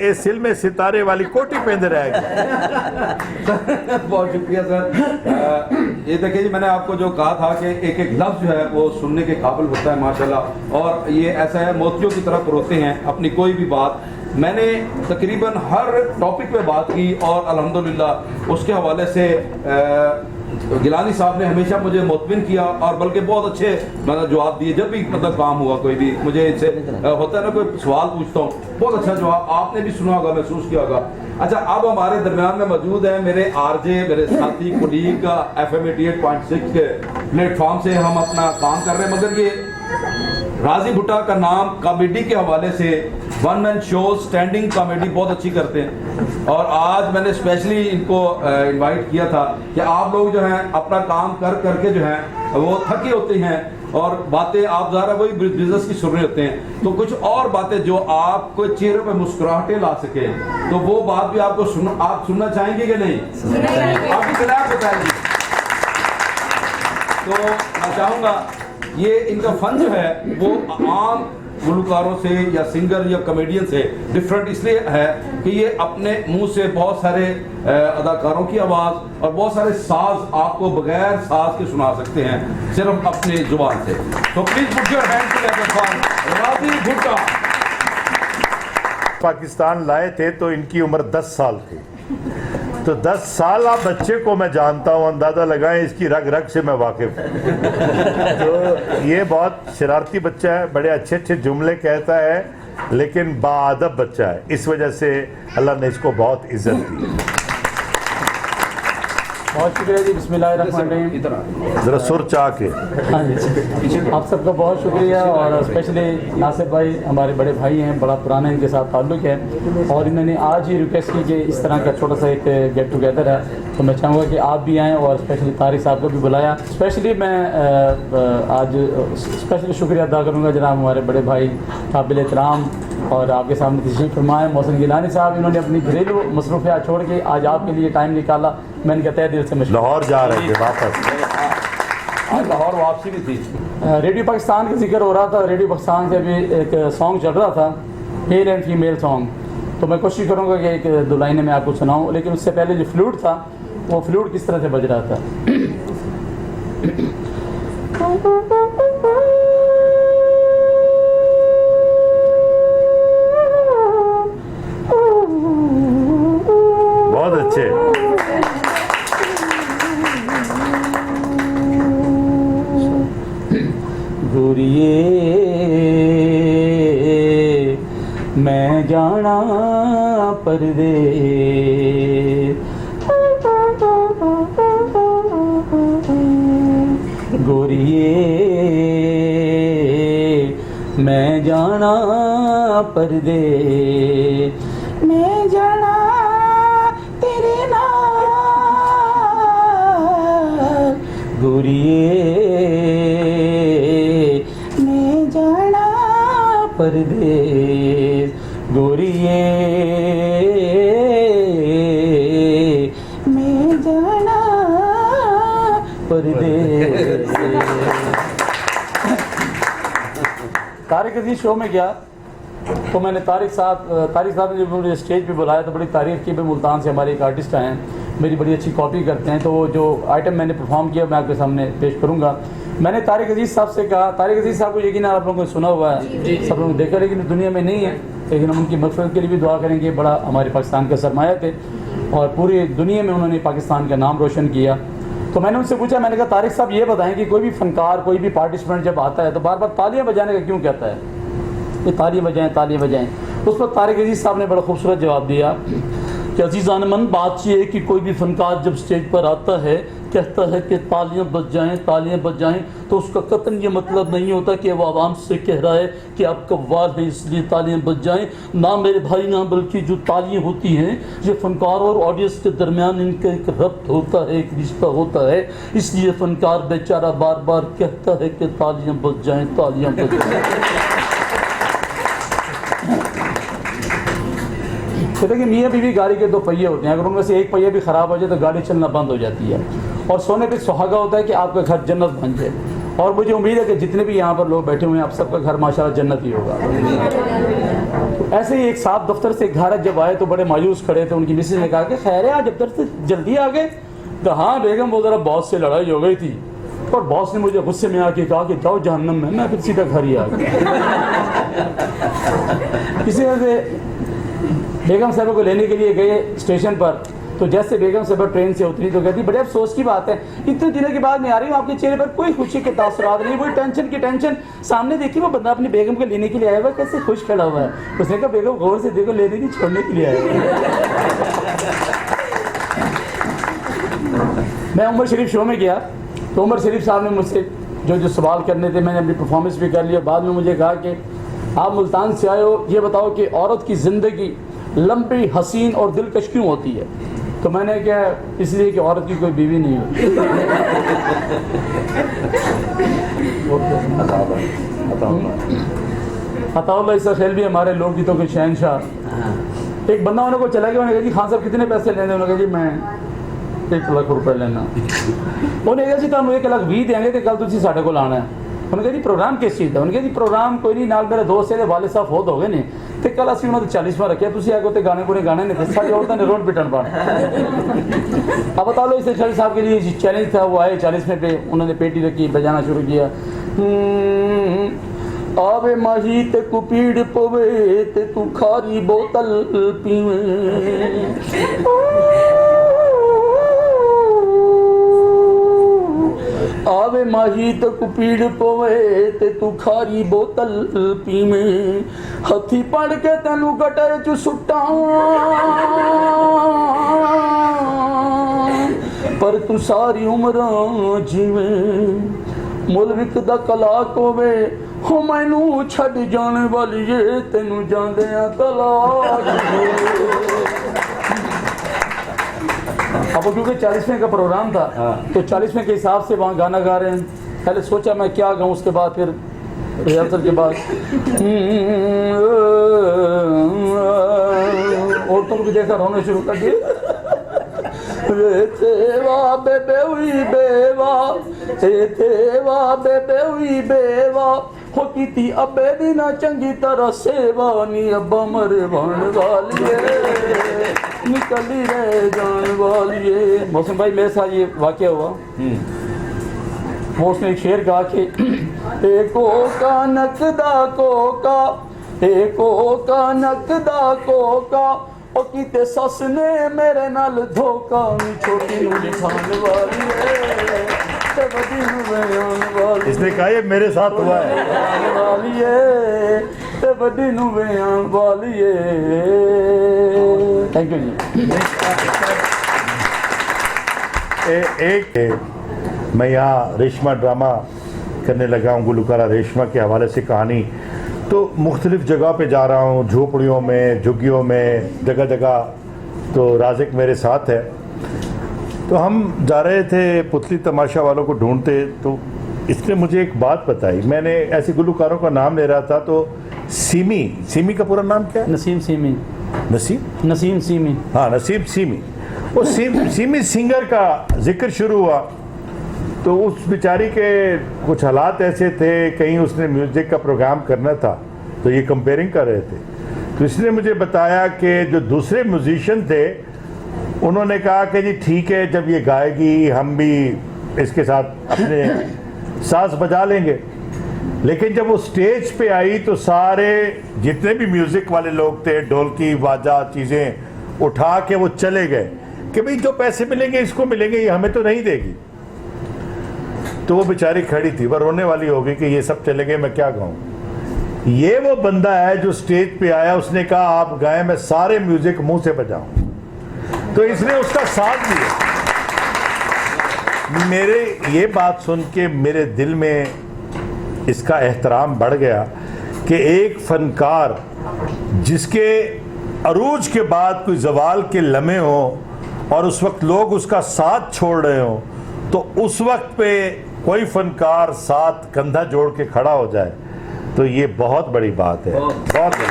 ये सिल में सितारे वाली कोटी पहन रहेगा। बहुत शुक्रिया सर। ये देखिए जी, मैंने आपको जो कहा था कि एक एक लफ्ज़ जो है वो सुनने के काबिल होता है माशाल्लाह, और ये ऐसा है मोतियों की तरह परोते हैं अपनी कोई भी बात। मैंने तकरीबन हर टॉपिक पे बात की और अल्हम्दुलिल्लाह उसके हवाले से गिलानी साहब ने हमेशा मुझे मुतमिन किया और बल्कि बहुत अच्छे मतलब जवाब दिए। जब भी मतलब काम हुआ कोई भी मुझे इनसे होता है ना, कोई सवाल पूछता हूँ, बहुत अच्छा जवाब आपने भी सुना होगा, महसूस किया होगा। अच्छा, अब हमारे दरमियान में मौजूद है मेरे आरजे, मेरे साथी कुलीग FM 88.6 के प्लेटफॉर्म से हम अपना काम कर रहे हैं, मगर ये राजी भुट्टा का नाम कॉमेडी के हवाले से one man show standing comedy बहुत अच्छी करते हैं, और आज मैंने स्पेशली इनको इनवाइट किया था कि आप लोग जो हैं अपना काम कर करके जो हैं वो थके होते हैं और बातें आप ज़रा वही बिजनेस की सुन रहे होते हैं, तो कुछ और बातें जो आपको चेहरे पे मुस्कुराहटें ला सके, तो वो बात भी आपको आप सुनना चाहेंगे कि नहीं? आपकी खिलाफ बताएंगे। तो मैं चाहूँगा ये इनका फन जो है वो आम गुलकारों से या सिंगर या कॉमेडियन से डिफरेंट इसलिए है कि ये अपने मुंह से बहुत सारे अदाकारों की आवाज़ और बहुत सारे साज आपको बगैर साज के सुना सकते हैं सिर्फ अपनी जुबान से। तो please put your hands together for राजी भुट्टा। पाकिस्तान लाए थे तो इनकी उम्र 10 साल थी, तो 10 साल आप बच्चे को मैं जानता हूँ, अंदाजा लगाएं इसकी रग रग से मैं वाकिफ हूँ। तो ये बहुत शरारती बच्चा है, बड़े अच्छे अच्छे जुमले कहता है, लेकिन बाअदब बच्चा है, इस वजह से अल्लाह ने इसको बहुत इज्जत दी। बहुत शुक्रिया जी। बिस्मिल्लाहिर्रहमानिर्रहीम। जरा सुर चाह के। हाँ जी, आप सबका बहुत शुक्रिया, और स्पेशली नासिर भाई हमारे बड़े भाई हैं, बड़ा पुराना इनके साथ ताल्लुक़ है, और इन्होंने आज ही रिक्वेस्ट की कि इस तरह का छोटा सा एक गेट टुगेदर है, तो मैं चाहूँगा कि आप भी आएँ, और स्पेशली तारिक साहब को भी बुलाया। स्पेशली मैं आज स्पेशली शुक्रिया अदा करूँगा जनाब हमारे बड़े भाई काबिल एहतराम और आपके सामने तशरीफ़ फरमाए मोहसिन गिलानी साहब। इन्होंने अपनी घरेलू मसरूफियात छोड़ के आज आपके लिए टाइम निकाला, मैं इनका तहे दिल से लाहौर जा रहे थे वापस, आज लाहौर वापसी भी थी। रेडियो पाकिस्तान का जिक्र हो रहा था, रेडियो पाकिस्तान से भी एक सॉन्ग चल रहा था, मेल एंड फीमेल सॉन्ग, तो मैं कोशिश करूँगा कि एक दो लाइनें मैं आपको सुनाऊँ, लेकिन उससे पहले जो फ्लूट था वो फ्लूट किस तरह से बज रहा था। बहुत अच्छे। गोरिए मैं जाना परदेस, गोरिए मैं जाना परदेस, मैं जाना तेरे नाल, गोरिए मैं जाना परदेस, गोरिए मैं जाना परदेस। तारिक अजीज शो में गया तो मैंने तारिक साहब ने जब मुझे स्टेज पे बुलाया तो बड़ी तारीफ़ की। मुल्तान से हमारे एक आर्टिस्ट आए हैं, मेरी बड़ी अच्छी कॉपी करते हैं, तो वो जो आइटम मैंने परफॉर्म किया मैं आपके सामने पेश करूंगा। मैंने तारिक अजीज साहब से कहा, तारिक अजीज साहब को यकीन आप लोगों को सुना हुआ है, सब लोगों ने देखा, लेकिन दुनिया में नहीं है, लेकिन हम उनकी मग़फ़िरत के लिए भी दुआ करेंगे। बड़ा हमारे पाकिस्तान का सरमाया थे और पूरी दुनिया में उन्होंने पाकिस्तान का नाम रोशन किया। तो मैंने उनसे पूछा, मैंने कहा तारिक साहब ये बताएं कि कोई भी फनकार, कोई भी पार्टिसिपेंट जब आता है तो बार बार तालियां बजाने का क्यों कहता है, ये तालियां बजाएं तालियां बजाएं। उस पर तारिक अजीज साहब ने बड़ा खूबसूरत जवाब दिया कि अजीज़ान मन, बात यह है कि कोई भी फनकार जब स्टेज पर आता है कहता है कि तालियां बज जाएं तालियां बज जाएं, तो उसका कतन ये मतलब नहीं होता कि वो आवाम से कह रहा है कि आप कव्वाल हैं इसलिए तालियां बज जाएं। ना मेरे भाई ना, बल्कि जो तालियां होती हैं ये फनकार और ऑडियंस के दरमियान इनका एक रब्त होता है, एक रिश्ता होता है, इसलिए फनकार बेचारा बार बार कहता है कि तालियां बज जाएं तालियां बज जाएं। तो देखिए मियाँ बीवी गाड़ी के दो पहिए होते हैं, अगर उनमें से एक पहिया भी ख़राब हो जाए तो गाड़ी चलना बंद हो जाती है, और सोने पे सुहागा होता है कि आपका घर जन्नत बन जाए। और मुझे उम्मीद है कि जितने भी यहाँ पर लोग बैठे हुए हैं आप सबका घर माशाल्लाह जन्नत ही होगा। तो ऐसे ही एक साहब दफ्तर से घर जब आए तो बड़े मायूस खड़े थे। उनकी मिसेज ने कहा कि खैर है आज दफ्तर से जल्दी आ गए? तो हाँ बेगम, वो जरा बॉस से लड़ाई हो गई थी और बॉस ने मुझे गुस्से में आके कहा कि जाओ जहन्नम में। मैं फिर सीधा घर ही आ गया। इसी वजह से बेगम साहब को लेने के लिए गए स्टेशन पर, तो जैसे बेगम साहब ट्रेन से उतरी तो कहती बड़े अफसोस की बात है, इतने दिनों के बाद मैं आ रही हूँ, आपके चेहरे पर कोई खुशी के तासुरात नहीं, वही टेंशन की टेंशन। सामने देखिए वो बंदा अपनी बेगम को लेने के लिए आया हुआ, कैसे खुश खड़ा हुआ है। उसने कहा बेगम गौर से देखो, लेने नहीं छोड़ने के लिए आया हुआ। मैं उमर शरीफ शो में गया तो उमर शरीफ साहब ने मुझसे जो सवाल करने थे मैंने अपनी परफॉर्मेंस भी कर लिया। बाद में मुझे कहा कि आप मुल्तान से आए हो, ये बताओ कि औरत की ज़िंदगी लंबी, हसीन और दिलकश क्यों होती है? तो मैंने क्या, इसलिए कि औरत की कोई बीवी नहीं होती। अताउल्लाह इसा खेल भी हमारे लोग की तो कोई शहनशाह। एक बंदा उन्होंने को चला गया, उन्होंने कहा जी खान साहब कितने पैसे लेने? उन्होंने कहा जी मैं 1 लाख रुपए लेना। उन्हें कहा जी तुम 1,20,000 देंगे तो कल तुम साढ़े को लाना है। उन्होंने कहा जी प्रोग्राम किस चीज़ का? उन्होंने कहा जी प्रोग्राम कोई नहीं, नाल मेरे दोस्त है वाले साहब होत हो गए ने तो कल असं उन्होंने 40वां रखे, तुम आगे तो गाने पूरे गाने ने सारी औरतों ने रोड पिटन पा। अब बता लो, इसे शरीफ साहब के लिए चैलेंज था, वो आए 40वें पे, उन्होंने पेटी रखी, बजाना शुरू किया। आवे माही ते कु पीड़ पवे ते तू खारी बोतल पीवे, आवे माही ते कु पीड़ पवे ते तू खारी बोतल पीवे, हथी पड़ के तेनू गटर च सुट्टा पर तू सारी उम्र जीवे, मुल विकदा कलाक होवे हो मैनू छड़ जाने वाली ये तेनू जांदियां तलाक। अब क्योंकि 40वें का प्रोग्राम था तो 40वें के हिसाब से वहाँ गाना गा रहे हैं। पहले सोचा मैं क्या गाऊँ, उसके बाद फिर रिहर्सल के बाद औरतों को भी देखा रोने शुरू कर दिए। तेवा बेबे हुई बेवा, तेवा बेबे हुई बेवा, हो की अबे दी ना चंगी तरह सेवा, नी अब्बा मरे बन वाली निकली रह जान वाली। मौसम भाई मेरे साथ ये वाकया हुआ, वो उसने एक शेर कहा कि एको का नकदा कोका, एको का नकदा कोका, ओ कीते सस ने मेरे नाल धोखा, नी छोटी नू लिखान वाली ते बड़ी नू बयान वाली। इसने कहा ये मेरे साथ हुआ है वाली ते बड़ी नू बयान वाली। थैंक यू जी। एक मैं यहाँ रेशमा ड्रामा करने लगा हूँ, गुलकारा रेशमा के हवाले से कहानी। तो मुख्तलिफ जगह पे जा रहा हूँ, झोपड़ियों में, झुग्गियों में, जगह जगह। तो राज़िक मेरे साथ है। तो हम जा रहे थे पुतली तमाशा वालों को ढूंढते, तो इसने मुझे एक बात बताई। मैंने ऐसे गुलकारों का नाम ले रहा था तो सीमी, सीमी का पूरा नाम क्या है? नसीम सीमी। नसीम सीमी। हाँ, नसीम सीमी। वो सीमी सिंगर का जिक्र शुरू हुआ तो उस बेचारी के कुछ हालात ऐसे थे, कहीं उसने म्यूज़िक का प्रोग्राम करना था तो ये कंपेयरिंग कर रहे थे। तो इसने मुझे बताया कि जो दूसरे म्यूजिशियन थे उन्होंने कहा कि जी ठीक है, जब ये गाएगी हम भी इसके साथ अपने साज बजा लेंगे। लेकिन जब वो स्टेज पे आई तो सारे जितने भी म्यूज़िक वाले लोग थे, ढोलकी बाजा चीज़ें उठा के वो चले गए कि भाई जो पैसे मिलेंगे इसको मिलेंगे, ये हमें तो नहीं देगी। तो वो बेचारी खड़ी थी, वह रोने वाली हो गई कि ये सब चले गए, मैं क्या गाऊं। ये वो बंदा है जो स्टेज पे आया, उसने कहा आप गाएं, मैं सारे म्यूजिक मुंह से बजाऊं। तो इसने उसका साथ दिया। मेरे ये बात सुन के मेरे दिल में इसका एहतराम बढ़ गया कि एक फनकार जिसके अरूज के बाद कोई जवाल के लम्हे हों और उस वक्त लोग उसका साथ छोड़ रहे हों, तो उस वक्त पे कोई फनकार साथ कंधा जोड़ के खड़ा हो जाए तो ये बहुत बड़ी बात है, बहुत बड़ी।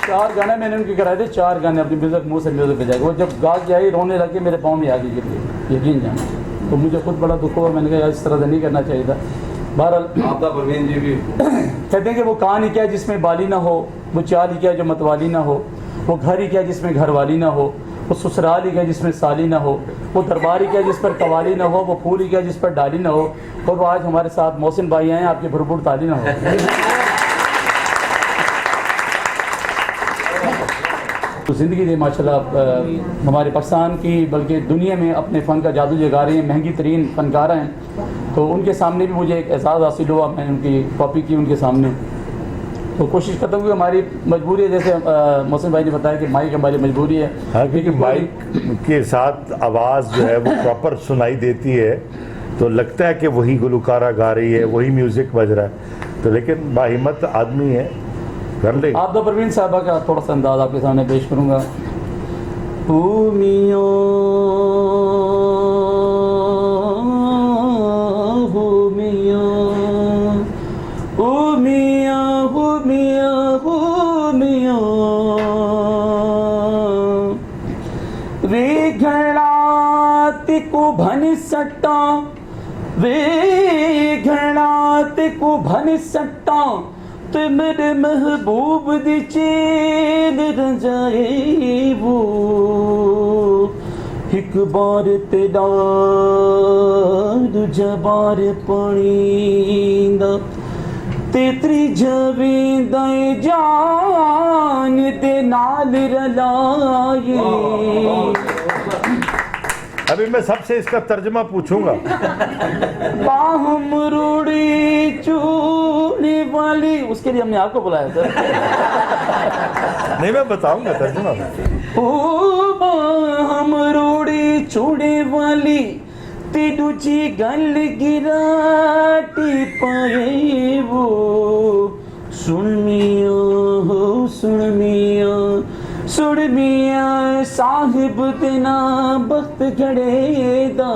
4 गाने मैंने उनके कराए थे, 4 गाने अपनी म्यूजिक मुंह से म्यूजिक बजाए। वो जब गा के आई रोने लगी, मेरे पाँव में आगे गिर गई, यकीन जाना। तो मुझे खुद बड़ा दुख हुआ, मैंने कहा इस तरह से नहीं करना चाहिए था। बहरहाल आपदा परवीन जी भी कहते हैं कि वो कान ही क्या जिसमें बाली ना हो, वो चाल ही क्या जो मतवाली ना हो, वो घर ही क्या जिसमें घरवाली ना हो, वो ससुराल ही क्या जिसमें साली ना हो, वो दरबार ही क्या जिस पर कवाली ना हो, वो फूल ही क्या जिस पर डाली ना हो। और वो आज हमारे साथ मोहसिन भाई आए हैं, आपकी भरपूर ताली ना हो। तो ज़िंदगी ने माशाल्लाह हमारे पाकिस्तान की बल्कि दुनिया में अपने फ़न का जादू जगा रहे हैं, महंगी तरीन फ़नकार हैं। तो उनके सामने भी मुझे एक एहसास हासिल हुआ, मैंने उनकी कॉपी की उनके सामने। तो कोशिश करता हूँ कि हमारी मजबूरी है, जैसे मोहसिन भाई ने बताया कि माइक हमारी मजबूरी है। हाँ, क्योंकि माइक के साथ आवाज़ जो है वो प्रॉपर सुनाई देती है, तो लगता है कि वही गुलकारा गा रही है, वही म्यूज़िक बज रहा है। तो लेकिन बाहिम्मत आदमी है, कर ले। आप तो परवीन साहबा का थोड़ा सा अंदाज आपके सामने पेश करूँगा। ओ मियां हो मियां, ओ मियां हो मियां हो मियां, वे घड़ात को भन सट्टा, वे घड़ात को भन सट्टा, ते मेरे महबूब दी चेन रजाए वो, एक बार तेरा दूजा बार पानी दा, तेतरी जवेंदा जान दे नाल रलाए। अभी मैं सबसे इसका तर्जमा पूछूंगा। बाहम रूड़ी चूड़ी वाली, उसके लिए हमने आपको बुलाया था। नहीं, मैं बताऊंगा तर्जमा। ओ बाहम रूड़ी चूड़ी वाली, ते दूजी गल गिराटी पाए वो, सुन मियां हो सुन मियां, सुन मियां साहिब तेना वक्त घड़ेदा,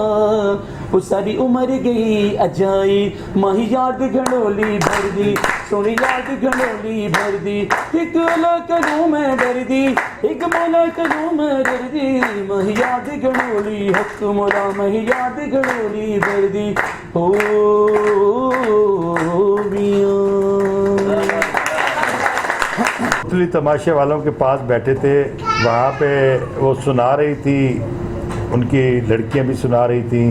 वो सारी उम्र गई अजाई, माही याद घड़ोली भर दी, सुन याद घड़ोली भर दी, एक मोला करूं मैं डर दी, एक मोला करूं मैं डर दी, माही याद घड़ोली हक मोला माही याद घड़ोली भर दी, ओ मियां। पुतली तमाशे वालों के पास बैठे थे, वहाँ पे वो सुना रही थी, उनकी लड़कियाँ भी सुना रही थी,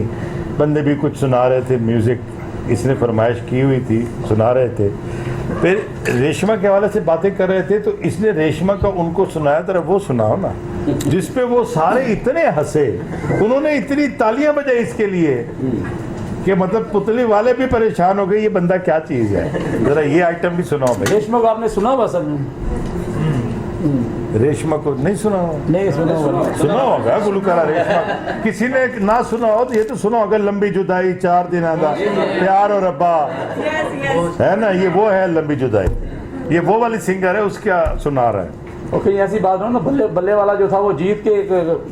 बंदे भी कुछ सुना रहे थे, म्यूज़िक इसने फरमाइश की हुई थी, सुना रहे थे। फिर रेशमा के हवाले से बातें कर रहे थे, तो इसने रेशमा का उनको सुनाया, तरह वो सुनाओ ना, जिस पे वो सारे इतने हंसे, उन्होंने इतनी तालियां बजाई इसके लिए कि मतलब पुतली वाले भी परेशान हो गए, ये बंदा क्या चीज़ है। जरा ये आइटम भी सुनाओ भाई। रेशमा को आपने सुना हुआ सब? रेशमा को नहीं सुना? नहीं सुना हुआ। सुना होगा गुलकारा रेशमा, किसी ने ना सुना हो तो ये तो सुना होगा, लंबी जुदाई 4 दिन आधा प्यार और अब्बा, है ना, ये वो है लंबी जुदाई, ये वो वाली सिंगर है, उसका सुना रहा है। और कहीं ऐसी बात हो ना, बल्ले बल्ले वाला जो था वो जीत के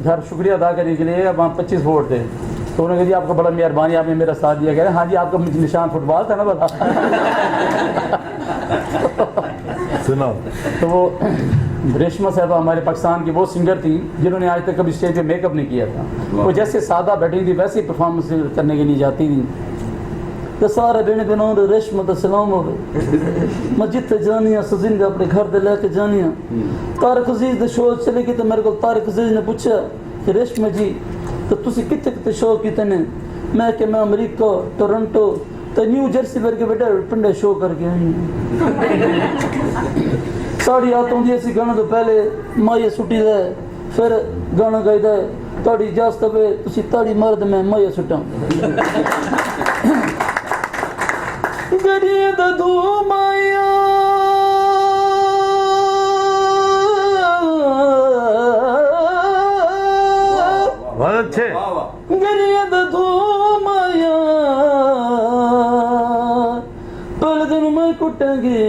घर शुक्रिया अदा करने के लिए वहाँ 25 वोट थे, तो उन्होंने कहा जी आपका बड़ा मेहरबानी, आपने मेरा साथ दिया। कह रहे हाँ जी, आपका निशान फुटबॉल था ना बता। सुनो। तो वो रेशमा साहबा हमारे पाकिस्तान की वो सिंगर थी जिन्होंने आज तक कभी स्टेज पे मेकअप नहीं किया था, वो जैसे सादा बैठी थी वैसे ही परफॉर्मेंस करने के लिए जाती थी। तो सारे दिन बिना रेशमा तो सलाम हो गए, मैं जिथे जानिया सजिंदा अपने घर दे लेके जानिया। तारक अजीज दे शो चले गए तो मेरे को तारक अजीज ने पूछा कि रेशमा जी तो तुसी कितने कितने शो किते ने? मैं कि मैं अमेरिका टोरंटो तो न्यू जर्सी वर्गे बेटा पिंडे शो करके आई। साड़ी आतों दी ऐसी गाना तो पहले माये सुटी दे, फिर गाना गाई दे, ताड़ी इजाजत पे तुसी ताड़ी मार दे मैं माये सुटा। गरिया दा धूमाया बहुत अच्छे। गरिया दा धूमाया पहले दिन मैं कुटांगे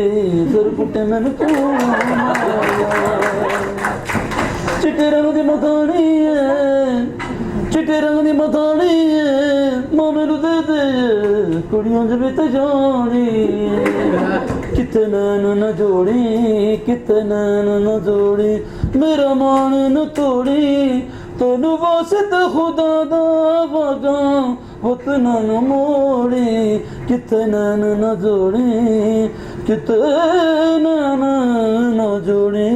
फिर कुटे मैंने चिट्टे रंग दी मखानी है, चिट्टे रंग दी मखानी है, मां मैनू दे दे कुड़ियों दे बित जानी। किते नैन न जोड़ी किते नैन न जोड़ी, मेरा मान न तोड़ी, तेनू वास्ते खुदा दा वागा पुत नन मोड़ी किथे नैन न जोड़ी किथे नैन न जोड़ी